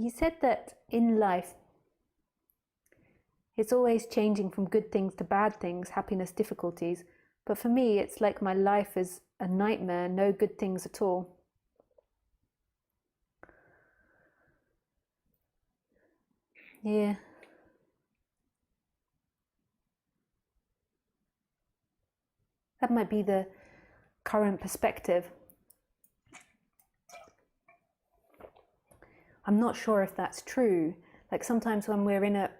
You said that in life, it's always changing from good things to bad things, happiness, difficulties. But for me, it's like my life is a nightmare, no good things at all. Yeah. That might be the current perspective. I'm not sure if that's true. Like sometimes when we're in a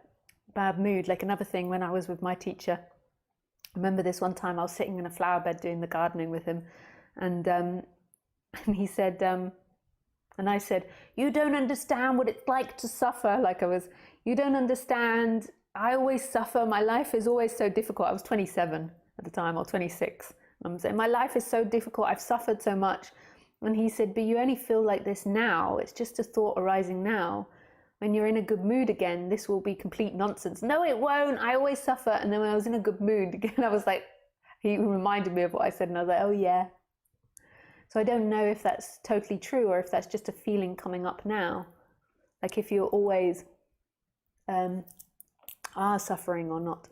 bad mood, like another thing when I was with my teacher, I remember this one time I was sitting in a flower bed doing the gardening with him, and he said, and I said, "You don't understand what it's like to suffer." Like you don't understand. I always suffer. My life is always so difficult. I was 27 at the time, or 26. I'm saying, my life is so difficult. I've suffered so much. And he said, but you only feel like this now. It's just a thought arising now. When you're in a good mood again, this will be complete nonsense. No, it won't. I always suffer. And then when I was in a good mood again, I was like, he reminded me of what I said. And I was like, oh yeah. So I don't know if that's totally true or if that's just a feeling coming up now. Like if you're always are suffering or not.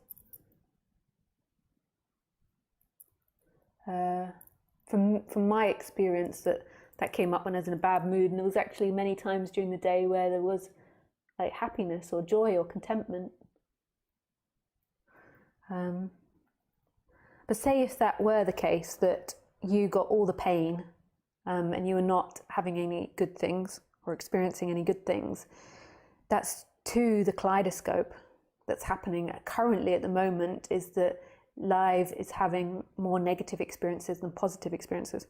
From my experience, that came up when I was in a bad mood, and there was actually many times during the day where there was like happiness or joy or contentment. But say if that were the case, that you got all the pain and you were not having any good things or experiencing any good things, that's to the kaleidoscope that's happening currently at the moment, is that life is having more negative experiences than positive experiences.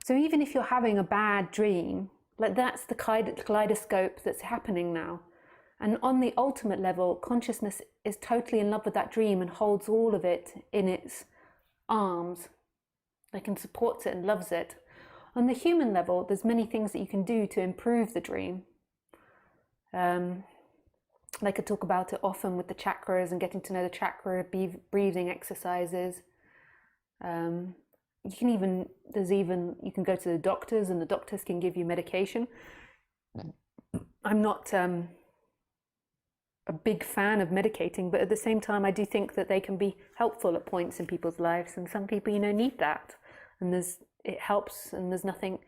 So even if you're having a bad dream, like that's the kaleidoscope that's happening now. And on the ultimate level, consciousness is totally in love with that dream and holds all of it in its arms, like, and supports it and loves it. On the human level, there's many things that you can do to improve the dream. Like I talk about it often with the chakras and getting to know the chakra breathing exercises. You can go to the doctors and the doctors can give you medication. I'm not a big fan of medicating, but at the same time I do think that they can be helpful at points in people's lives, and some people, need that, and it helps, and there's nothing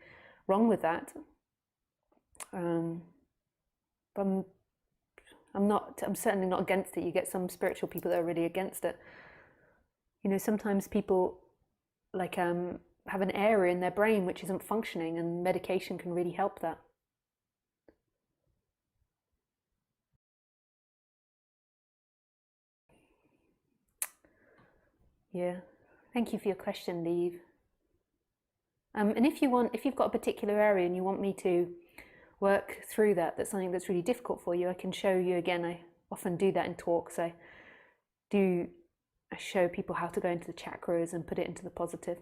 wrong with that. But I'm certainly not against it. You get some spiritual people that are really against it. Sometimes people have an area in their brain which isn't functioning, and medication can really help that. Yeah, thank you for your question, Liv. And if you've got a particular area and you want me to work through that's something that's really difficult for you, I can show you again. I often do that in talks. I show people how to go into the chakras and put it into the positive.